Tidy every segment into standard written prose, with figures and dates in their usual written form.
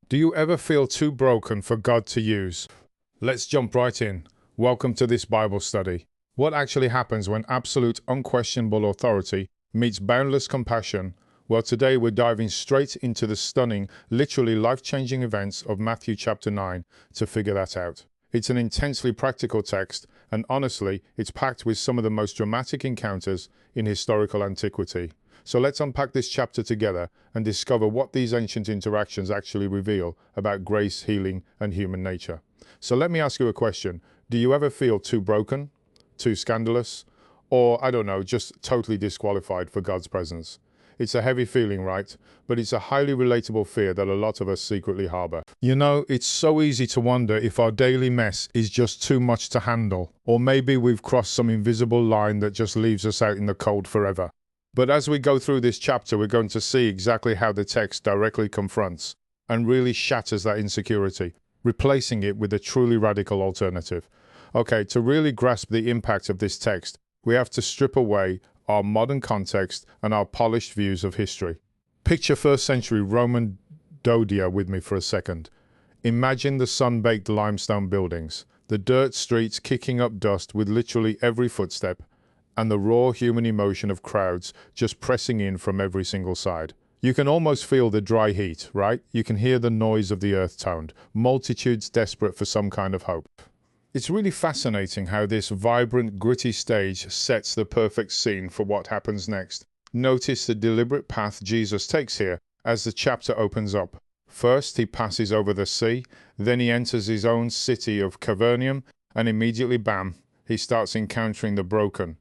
Do you ever feel too broken for God to use? Let's jump right in. Welcome to this Bible study. What actually happens when absolute unquestionable authority meets boundless compassion? Well, today we're diving straight into the stunning, literally life-changing events of Matthew chapter 9 to figure that out. It's an intensely practical text, and honestly, it's packed with some of the most dramatic encounters in historical antiquity. So let's unpack this chapter together and discover what these ancient interactions actually reveal about grace, healing, and human nature. So let me ask you a question. Do you ever feel too broken, too scandalous, or, I don't know, just totally disqualified for God's presence? It's a heavy feeling, right? But it's a highly relatable fear that a lot of us secretly harbor. You know, it's so easy to wonder if our daily mess is just too much to handle, or maybe we've crossed some invisible line that just leaves us out in the cold forever. But as we go through this chapter, we're going to see exactly how the text directly confronts and really shatters that insecurity, replacing it with a truly radical alternative. Okay, to really grasp the impact of this text, we have to strip away our modern context and our polished views of history. Picture first century Roman Dodia with me for a second. Imagine the sun-baked limestone buildings, the dirt streets kicking up dust with literally every footstep, and the raw human emotion of crowds just pressing in from every single side. You can almost feel the dry heat, right? You can hear the noise of the earth toned, multitudes desperate for some kind of hope. It's really fascinating how this vibrant, gritty stage sets the perfect scene for what happens next. Notice the deliberate path Jesus takes here as the chapter opens up. First, he passes over the sea, then he enters his own city of Capernaum, and immediately, bam, he starts encountering the broken.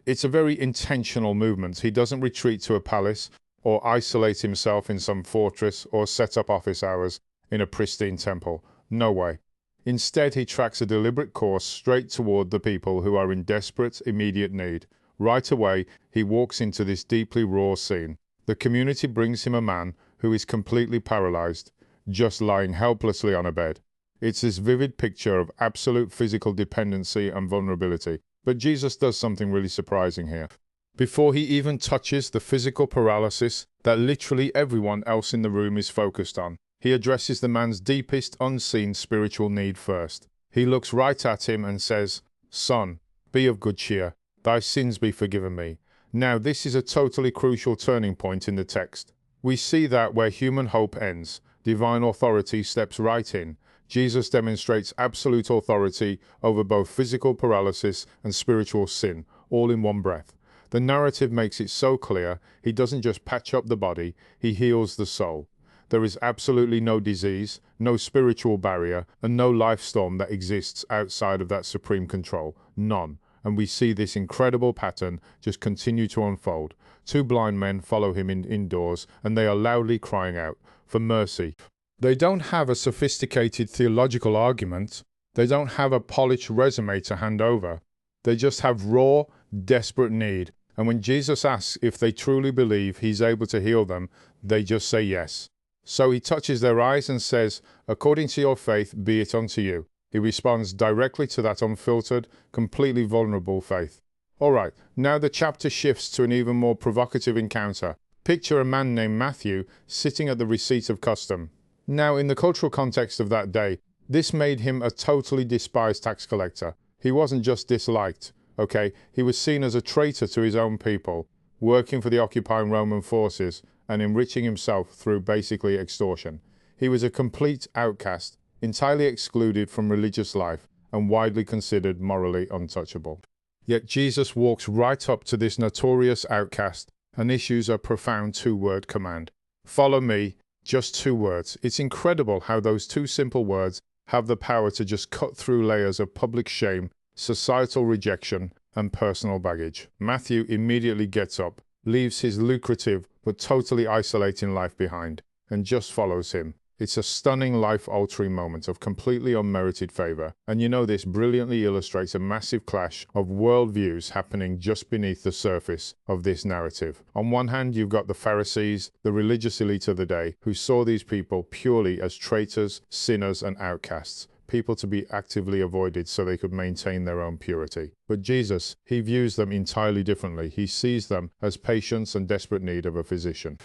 It's a very intentional movement. He doesn't retreat to a palace or isolate himself in some fortress or set up office hours in a pristine temple. No way. Instead, he tracks a deliberate course straight toward the people who are in desperate, immediate need. Right away, he walks into this deeply raw scene. The community brings him a man who is completely paralyzed, just lying helplessly on a bed. It's this vivid picture of absolute physical dependency and vulnerability. But Jesus does something really surprising here. Before he even touches the physical paralysis that literally everyone else in the room is focused on, he addresses the man's deepest unseen spiritual need first. He looks right at him and says, "Son, be of good cheer. Thy sins be forgiven me." Now, this is a totally crucial turning point in the text. We see that where human hope ends, divine authority steps right in. Jesus demonstrates absolute authority over both physical paralysis and spiritual sin, all in one breath. The narrative makes it so clear, he doesn't just patch up the body, he heals the soul. There is absolutely no disease, no spiritual barrier, and no life storm that exists outside of that supreme control. None. And we see this incredible pattern just continue to unfold. Two blind men follow him indoors, and they are loudly crying out for mercy. They don't have a sophisticated theological argument. They don't have a polished resume to hand over. They just have raw, desperate need. And when Jesus asks if they truly believe he's able to heal them, they just say yes. So he touches their eyes and says, "According to your faith, be it unto you." He responds directly to that unfiltered, completely vulnerable faith. All right, now the chapter shifts to an even more provocative encounter. Picture a man named Matthew sitting at the receipt of custom. Now, in the cultural context of that day, this made him a totally despised tax collector. He wasn't just disliked, okay? He was seen as a traitor to his own people, working for the occupying Roman forces and enriching himself through basically extortion. He was a complete outcast, entirely excluded from religious life and widely considered morally untouchable. Yet Jesus walks right up to this notorious outcast and issues a profound two-word command. "Follow me." Just 2 words. It's incredible how those 2 simple words have the power to just cut through layers of public shame, societal rejection, and personal baggage. Matthew immediately gets up, leaves his lucrative but totally isolating life behind, and just follows him. It's a stunning, life-altering moment of completely unmerited favor. And you know, this brilliantly illustrates a massive clash of worldviews happening just beneath the surface of this narrative. On one hand, you've got the Pharisees, the religious elite of the day, who saw these people purely as traitors, sinners, and outcasts, people to be actively avoided so they could maintain their own purity. But Jesus, he views them entirely differently. He sees them as patients and desperate need of a physician.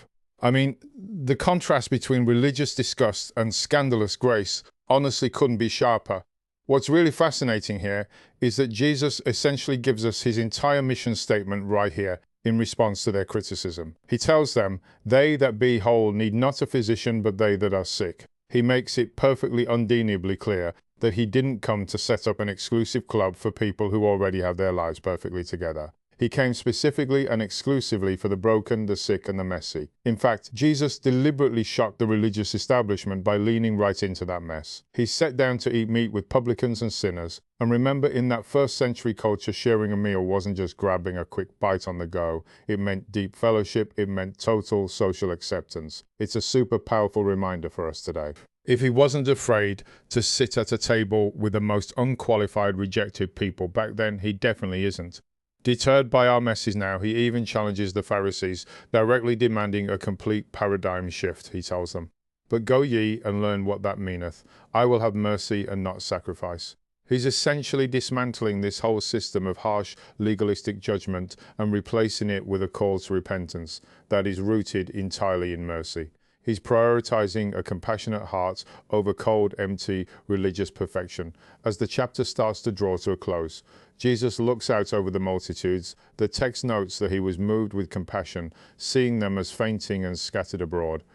I mean, the contrast between religious disgust and scandalous grace honestly couldn't be sharper. What's really fascinating here is that Jesus essentially gives us his entire mission statement right here in response to their criticism. He tells them, "They that be whole need not a physician, but they that are sick." He makes it perfectly undeniably clear that he didn't come to set up an exclusive club for people who already have their lives perfectly together. He came specifically and exclusively for the broken, the sick, and the messy. In fact, Jesus deliberately shocked the religious establishment by leaning right into that mess. He sat down to eat meat with publicans and sinners. And remember, in that first century culture, sharing a meal wasn't just grabbing a quick bite on the go. It meant deep fellowship. It meant total social acceptance. It's a super powerful reminder for us today. If he wasn't afraid to sit at a table with the most unqualified, rejected people back then, he definitely isn't. Deterred by our messes now, he even challenges the Pharisees, directly demanding a complete paradigm shift, he tells them. "But go ye and learn what that meaneth. I will have mercy and not sacrifice." He's essentially dismantling this whole system of harsh, legalistic judgment and replacing it with a call to repentance that is rooted entirely in mercy. He's prioritizing a compassionate heart over cold, empty, religious perfection. As the chapter starts to draw to a close, Jesus looks out over the multitudes. The text notes that he was moved with compassion, seeing them as fainting and scattered abroad,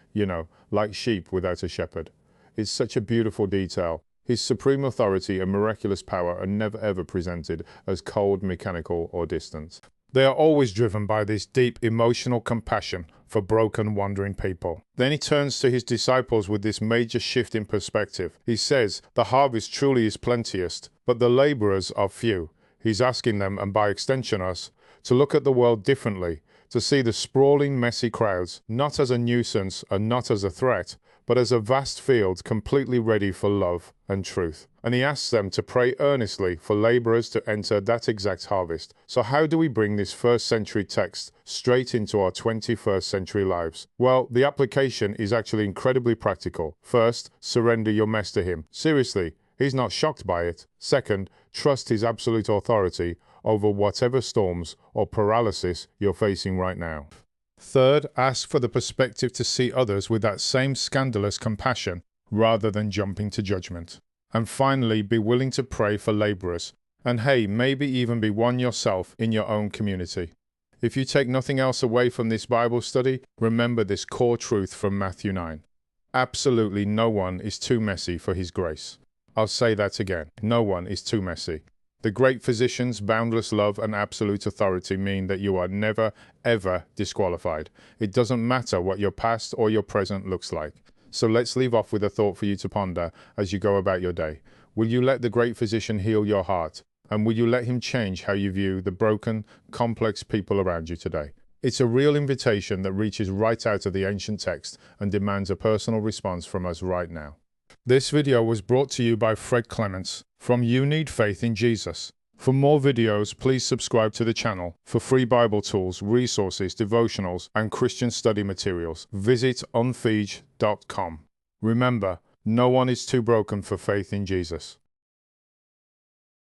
like sheep without a shepherd. It's such a beautiful detail. His supreme authority and miraculous power are never ever presented as cold, mechanical, or distant. They are always driven by this deep emotional compassion for broken, wandering people. Then he turns to his disciples with this major shift in perspective. He says, "The harvest truly is plenteous, but the laborers are few." He's asking them, and by extension us, to look at the world differently, to see the sprawling, messy crowds, not as a nuisance and not as a threat, but as a vast field completely ready for love and truth. And he asks them to pray earnestly for laborers to enter that exact harvest. So how do we bring this first century text straight into our 21st century lives? Well, the application is actually incredibly practical. First, surrender your mess to him. Seriously, he's not shocked by it. Second, trust his absolute authority over whatever storms or paralysis you're facing right now. Third, ask for the perspective to see others with that same scandalous compassion rather than jumping to judgment. And finally, be willing to pray for laborers. And hey, maybe even be one yourself in your own community. If you take nothing else away from this Bible study, remember this core truth from Matthew 9. Absolutely no one is too messy for his grace. I'll say that again. No one is too messy. The great physician's boundless love and absolute authority mean that you are never, ever disqualified. It doesn't matter what your past or your present looks like. So let's leave off with a thought for you to ponder as you go about your day. Will you let the great physician heal your heart? And will you let him change how you view the broken, complex people around you today? It's a real invitation that reaches right out of the ancient text and demands a personal response from us right now. This video was brought to you by Fred Clements from You Need Faith in Jesus. For more videos, please subscribe to the channel. For free Bible tools, resources, devotionals, and Christian study materials, visit unfeege.com. Remember, no one is too broken for faith in Jesus.